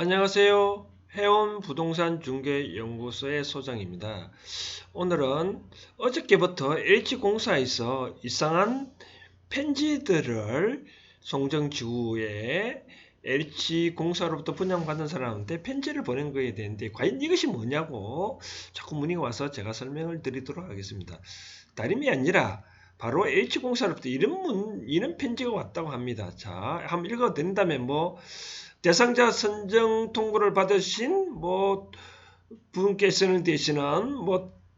안녕하세요. 해온 부동산 중개 연구소의 소장입니다. 오늘은 어저께부터 LG공사에서 이상한 편지들을 송정지구에 LG공사로부터 분양받은 사람한테 편지를 보낸 거에 대한데 과연 이것이 뭐냐고 자꾸 문의가 와서 제가 설명을 드리도록 하겠습니다. 다름이 아니라 바로 LG공사로부터 이런 편지가 왔다고 합니다. 자, 한번 읽어 드린다면 대상자 선정 통보를 받으신 분께서는 대신은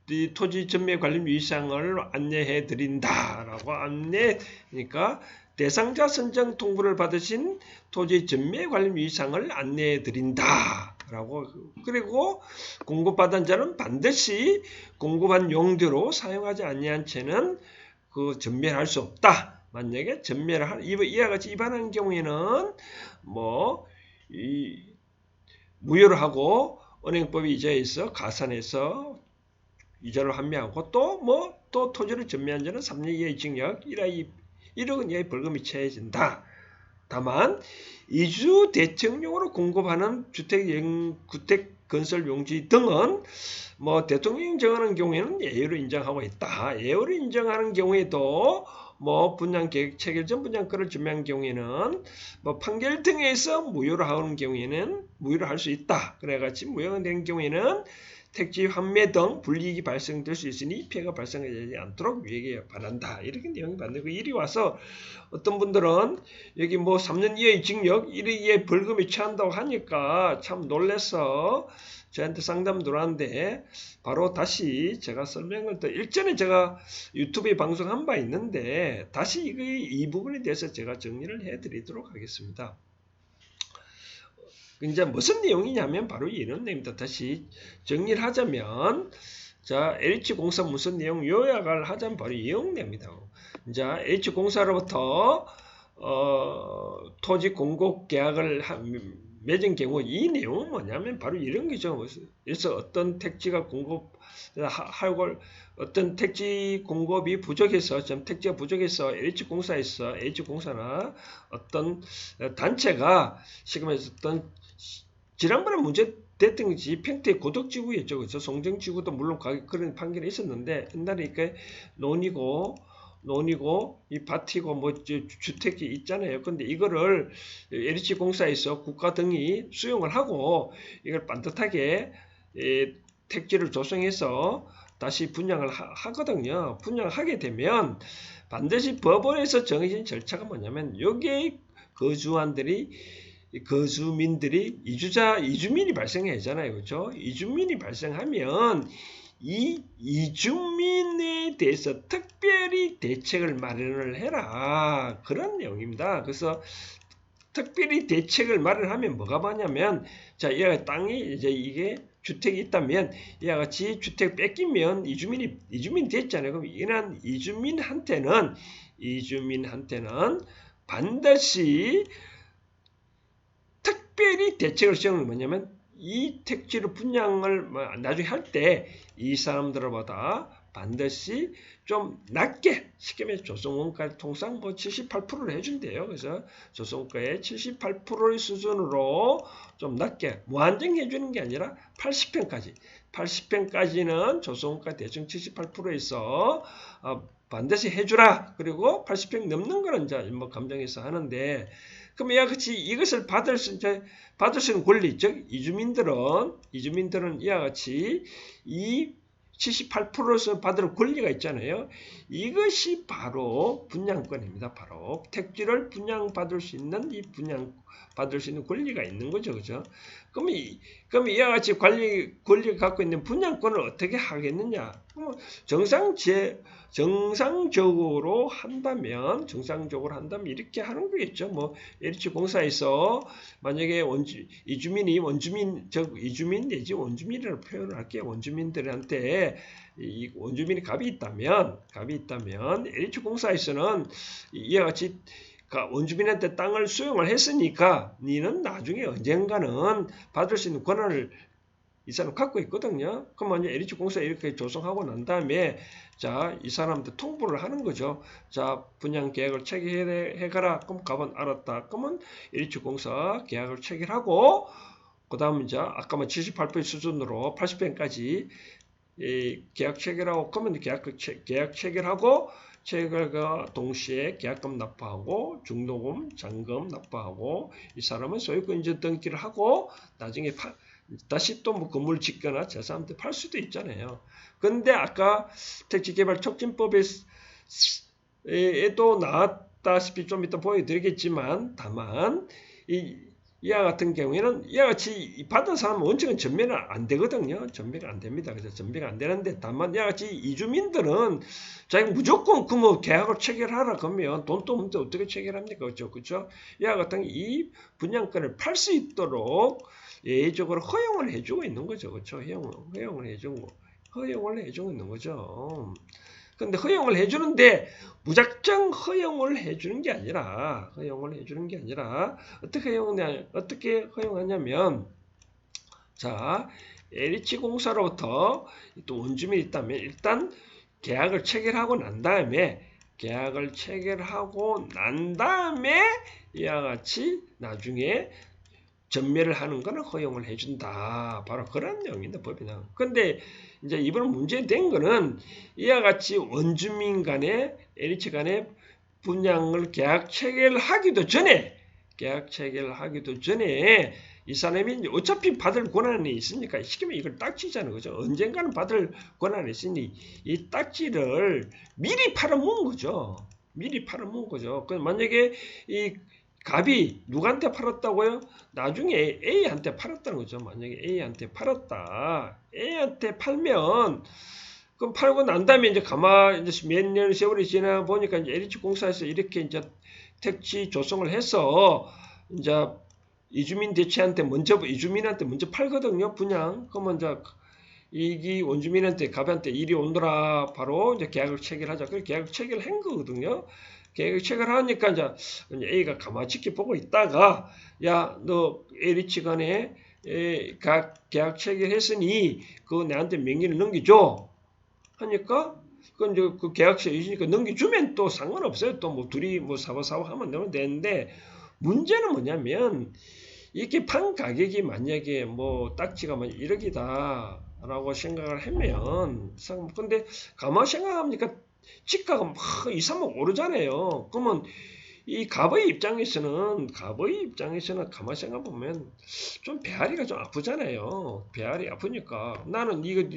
이 토지 전매 관련 위상을 안내해 드린다라고 안내니까 대상자 선정 통보를 받으신 토지 전매 관련 위상을 안내해 드린다라고 그리고 공급받은 자는 반드시 공급한 용도로 사용하지 아니한 채는 그 전매를 할 수 없다. 만약에 전매를 이와 같이 위반한 경우에는 무효를 하고 은행법이 이자에서 가산해서 이자를 환매하고 또 토지를 전매한 자는 3년 이하의 징역 1억 이하의 벌금이 처해진다. 다만 이주 대청용으로 공급하는 주택 건설 용지 등은 대통령이 인정하는 경우에는 예외로 인정하고 있다. 예외로 인정하는 경우에도 분양 계획 체결 전 분양권을 전매한 경우에는 판결 등에서 무효로 하는 경우에는 무효로 할 수 있다. 그래같이 무효가 된 경우에는 택지 환매 등 불이익이 발생될 수 있으니 피해가 발생하지 않도록 유예에 바란다. 이렇게 내용이 만들고 이리 와서 어떤 분들은 여기 3년 이하의 징역 1억 이하의 벌금이 처한다고 하니까 참 놀라서 저한테 상담 들어왔는데 바로 다시 제가 설명을 더 일전에 제가 유튜브에 방송한 바 있는데 다시 이 부분에 대해서 제가 정리를 해드리도록 하겠습니다. 이제 무슨 내용이냐면 바로 이런 내용입니다. 다시 정리를 하자면 자 LH공사 무슨 내용 요약을 하자면 바로 이 내용입니다. 자 LH공사로부터 토지 공급 계약을 맺은 경우 이 내용은 뭐냐면 바로 이런 거죠. 그래서 어떤 택지가 공급하고 어떤 택지 공급이 부족해서 택지가 부족해서 LH공사나 어떤 단체가 지금에서 어떤 지난번에 문제 됐던 것이 평택 고덕지구였죠. 그렇죠? 송정지구도 물론 그런 판결이 있었는데 옛날에 이렇게 논이고 이 밭이고 주택이 있잖아요. 근데 이거를 LH공사에서 국가 등이 수용을 하고 이걸 반듯하게 택지를 조성해서 다시 분양을 하거든요. 분양하게 되면 반드시 법원에서 정해진 절차가 뭐냐면 여기에 거주민들이 이주민이 발생하잖아요. 그렇죠? 이주민이 발생하면 이 이주민에 대해서 특별히 대책을 마련을 해라. 그런 내용입니다. 그래서 특별히 대책을 마련하면 뭐가 뭐냐면 자, 이 땅이 이제 이게 주택이 있다면 이와 같이 주택 뺏기면 이주민이 됐잖아요. 그럼 이런 이주민한테는 반드시 특별히 대책을 세우는 뭐냐면 이 택지를 분양을 나중에 할 때 이 사람들보다 반드시 좀 낮게 쉽게 말해서 조성원가 통상 78%를 해준대요. 그래서 조성가의 78%의 수준으로 좀 낮게 무한정 해주는 게 아니라 80평까지는 조성가 대충 78%에서 반드시 해주라. 그리고 80평 넘는 거는 이제 감정해서 하는데 그럼 이와 같이 이것을 받을 수 있는 권리, 즉 이주민들은 이와 같이 이 78%에서 받을 권리가 있잖아요. 이것이 바로 분양권입니다. 바로 택지를 분양받을 수 있는 받을 수 있는 권리가 있는 거죠. 그죠? 그럼 이와 같이 권리를 갖고 있는 분양권을 어떻게 하겠느냐? 정상적으로 한다면 이렇게 하는 거겠죠. LH공사에서 만약에 이주민 내지 원주민이라고 표현을 할게요. 원주민들한테 이 원주민이 갑이 있다면 LH공사에서는 이와 같이 원주민한테 땅을 수용을 했으니까 니는 나중에 언젠가는 받을 수 있는 권한을 이 사람 갖고 있거든요. 그럼 만약 LH공사 이렇게 조성하고 난 다음에 자, 이 사람한테 통보를 하는 거죠. 자, 분양 계약을 체결해가라. 그럼 가만 알았다. 그러면 LH공사 계약을 체결하고 그 다음 이제 아까 뭐 78% 수준으로 80%까지 계약 체결하고 그러면 계약 체결하고 체결과 동시에 계약금 납부하고 중도금, 잔금 납부하고 이 사람은 소유권 이전 등기를 하고 나중에 다시 또 뭐 건물 짓거나 재산한테 팔 수도 있잖아요. 근데 아까 택지개발촉진법에도 나왔다시피 좀 이따 보여드리겠지만 다만 이와 같은 경우에는 이와 같이 받은 사람은 원칙은 전매는 안 되거든요. 전매가 안 됩니다. 그래서 전매가 안 되는데 다만 이와 같이 이주민들은 자기가 무조건 그 뭐 계약을 체결하라 그러면 돈도 없는데 어떻게 체결합니까? 그렇죠? 그렇죠? 이와 같은 이 분양권을 팔 수 있도록 예외적으로 허용을 해주고 있는 거죠. 그렇죠? 허용을 해주고 있는 거죠. 근데 허용을 해주는데 무작정 허용을 해주는 게 아니라 어떻게 허용하냐면 자 LH공사로부터 또 원주민이 있다면 일단 계약을 체결하고 난 다음에 이와 같이 나중에 전매를 하는 거는 허용을 해준다. 바로 그런 내용인데 법이나. 근데 이제 이번 문제된 거는 이와 같이 원주민 간에 LH 간에 분양을 계약 체결하기도 전에 이 사람이 이제 어차피 받을 권한이 있으니까 시키면 이걸 딱지자는 거죠. 언젠가는 받을 권한이 있으니 이 딱지를 미리 팔아먹은 거죠. 만약에 이 갑이 누구한테 팔았다고요? 나중에 A한테 팔았다는 거죠. 만약에 A한테 팔았다. A한테 팔면 그럼 팔고 난 다음에 이제 이제 몇 년 세월이 지나 보니까 이제 LH공사에서 이렇게 이제 택지 조성을 해서 이제 이주민한테 먼저 팔거든요. 분양. 그러면 이제 이 원주민한테 갑한테 일이 오느라 바로 이제 계약을 체결하자. 그 계약을 체결한 거거든요. 계약을 체결하니까 이제 A가 가만히 지켜보고 있다가 야, 너 LH 간에 계약 체결했으니 그거 내한테 명의를 넘겨줘 하니까 그건 이제 그 계약서 있으니까 넘겨주면 또 상관없어요. 또 뭐 둘이 뭐 사바사바 하면 되는데 문제는 뭐냐면 이렇게 판 가격이 만약에 뭐 딱지가 뭐 1억이다 라고 생각을 하면 근데 가만 생각하니까 지가가 막 2, 3억 오르잖아요. 그러면 이 갑의 입장에서는 가만 생각해보면 좀 배앓이가 좀 아프잖아요. 배앓이 아프니까 나는 이거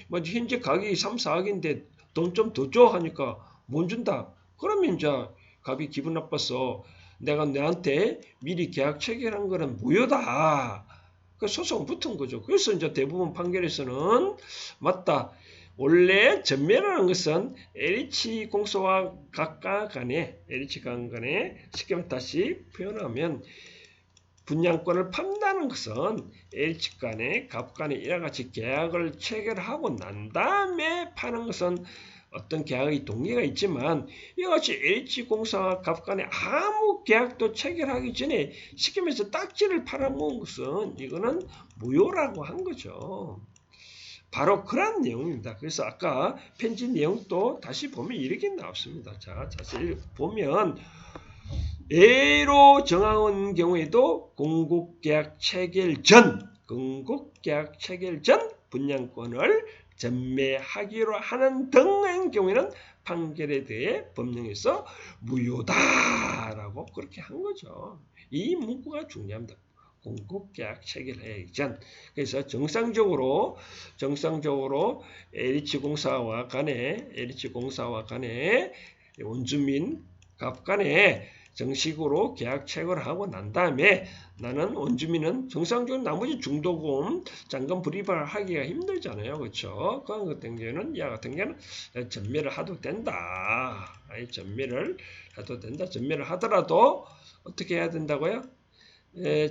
뭐 현재 가격이 3, 4억인데 돈 좀 더 줘 하니까 못 준다. 그러면 이제 갑이 기분 나빠서 내가 너한테 미리 계약 체결한 거는 무효다. 그 소송 붙은 거죠. 그래서 이제 대부분 판결에서는 맞다. 원래 전매라는 것은 LH공사와 각각 간에 쉽게 말해 다시 표현하면 분양권을 판다는 것은 LH 간에 갑 간에 이와 같이 계약을 체결하고 난 다음에 파는 것은 어떤 계약의 동의가 있지만 이와 같이 LH공사와 갑 간에 아무 계약도 체결하기 전에 쉽게 말해서 딱지를 팔아먹은 것은 이거는 무효라고 한 거죠. 바로 그런 내용입니다. 그래서 아까 편지 내용도 다시 보면 이렇게 나왔습니다. 자, 자세히 보면 A로 정하는 경우에도 공급계약 체결 전 분양권을 전매하기로 하는 등의 경우에는 판결에 대해 법령에서 무효다라고 그렇게 한 거죠. 이 문구가 중요합니다. 공급계약 체결하기 전. 그래서 정상적으로 LH공사와 간에 원주민 갑 간에 정식으로 계약 체결을 하고 난 다음에 나는 원주민은 정상적으로 나머지 중도금, 잔금 불이발 하기가 힘들잖아요. 그렇죠? 그런 것 같은 경우는 이와 같은 경우는 전매를 해도 된다. 전매를 하더라도 어떻게 해야 된다고요?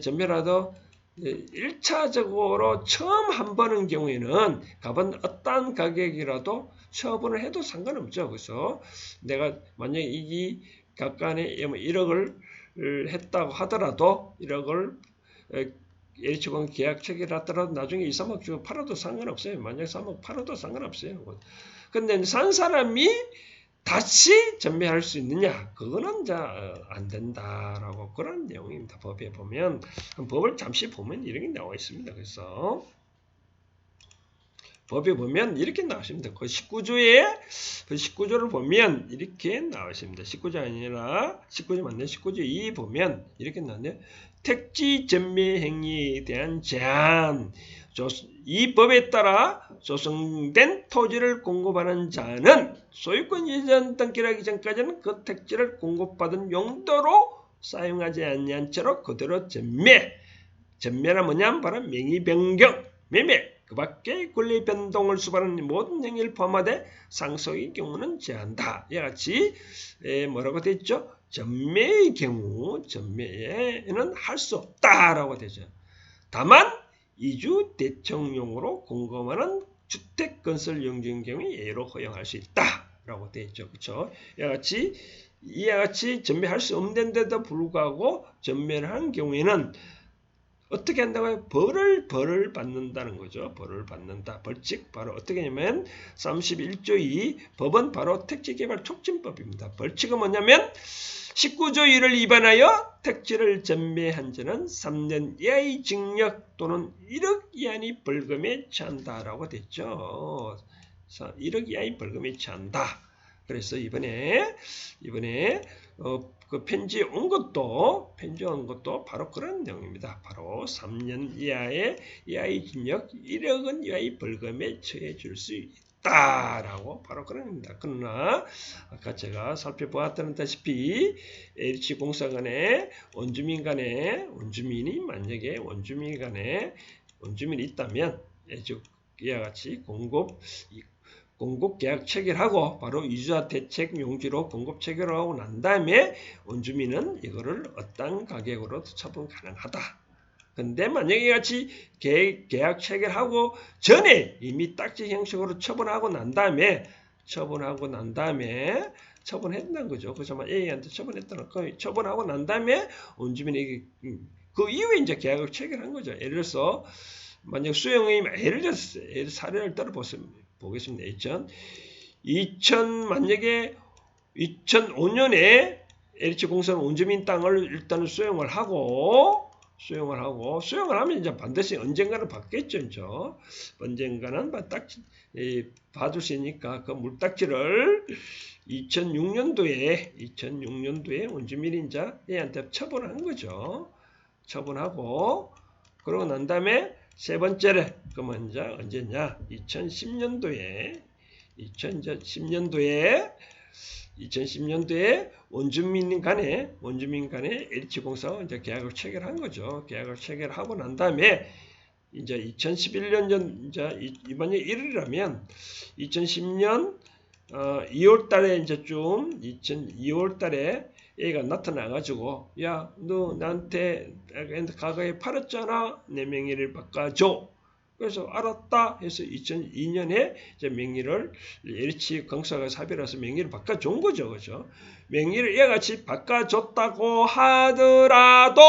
전매라도 1차적으로 처음 한 번인 경우에는 값은 어떠한 가격이라도 처분을 해도 상관없죠. 그래서 내가 만약에 이 각간에 1억을 했다고 하더라도 1억을 LH공 계약 체결하더라도 나중에 2, 3억 주고 팔아도 상관없어요. 만약에 3억 팔아도 상관없어요. 근데 산 사람이 다시 전매할 수 있느냐? 그거는 안 된다라고 그런 내용입니다. 법에 보면 법을 잠시 보면 이렇게 나와 있습니다. 그래서 법에 보면 이렇게 나와 있습니다. 그 19조를 보면 이렇게 나와 있습니다. 19조 아니라 19조 맞네. 19조 2 보면 이렇게 나왔네요. 택지 전매 행위에 대한 제한. 이 법에 따라 조성된 토지를 공급하는 자는 소유권 이전 등기를 하기 전까지는 그 택지를 공급받은 용도로 사용하지 아니한 채로 그대로 전매는 뭐냐면 바로 명의 변경, 매매, 그 밖에 권리 변동을 수반하는 모든 행위를 포함하되 상속의 경우는 제한다. 이와 같이 뭐라고 되어 있죠? 전매의 경우, 전매에는 할 수 없다라고 되죠. 다만 이주 대청용으로 공급하는 주택 건설 용지인 경우에 예로 허용할 수 있다라고 되어 있죠. 그렇죠? 이와 같이 전매할 수 없는데도 불구하고 전매를 한 경우에는 어떻게 한다고요? 벌을 받는다는 거죠. 벌을 받는다. 벌칙 바로 어떻게 하냐면 31조 2 법은 바로 택지개발 촉진법입니다. 벌칙은 뭐냐면 19조 1을 위반하여 택지를 전매한 자는 3년 이하의 징역 또는 1억 이하의 벌금에 처한다라고 됐죠. 1억 이하의 벌금에 처한다. 그래서 이번에 그 편지 온 것도 바로 그런 내용입니다. 바로 3년 이하의 징역 1억 원 이하의 벌금에 처해 줄 수 있다라고 바로 그런 겁니다. 그러나 아까 제가 살펴보았다시피 LH공사 간에 원주민 간에 만약에 원주민이 있다면 이와 같이 공급 계약 체결하고 바로 이주자 대책 용지로 공급 체결하고 난 다음에 원주민은 이거를 어떤 가격으로 처분 가능하다. 근데 만약에 같이 계약 체결하고 전에 이미 딱지 형식으로 처분하고 난 다음에 처분했다는 거죠. 그래서 A한테 처분했다는 거. 처분하고 난 다음에 원주민에게 그 이후에 이제 계약을 체결한 거죠. 예를 들어서 만약 수용이 예를 들어서 사례를 보겠습니다. 만약에 2005년에 LH공사는 원주민 땅을 일단은 수용을 하면 이제 반드시 언젠가는 받겠죠. 언젠가는 받을 수 있으니까 그 물딱지를 2006년도에 원주민이 이제 얘한테 처분한 거죠. 처분하고 그러고 난 다음에 세 번째로 그러면 이제 언제냐? 2010년도에 원주민 간에 LH공사와 이제 계약을 체결한 거죠. 계약을 체결하고 난 다음에 이제 2011년 이제 이번에 1일이라면 2010년 2월 달에 이제 2월 달에 얘가 나타나가지고 야, 너 나한테 과거에 팔았잖아. 내 명의를 바꿔줘. 그래서 알았다 해서 2002년에 이제 명의를 LH공사가 사별해서 명의를 바꿔준 거죠. 그죠? 명의를 이와 같이 바꿔줬다고 하더라도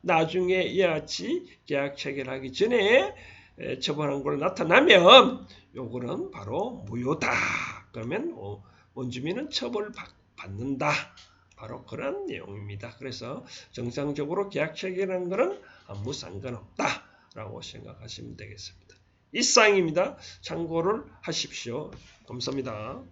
나중에 이와 같이 계약 체결하기 전에 처분한 걸로 나타나면 요거는 바로 무효다. 그러면 원주민은 처벌을 받는다. 바로 그런 내용입니다. 그래서 정상적으로 계약 체결하는 것은 아무 상관없다라고 생각하시면 되겠습니다. 이상입니다. 참고를 하십시오. 감사합니다.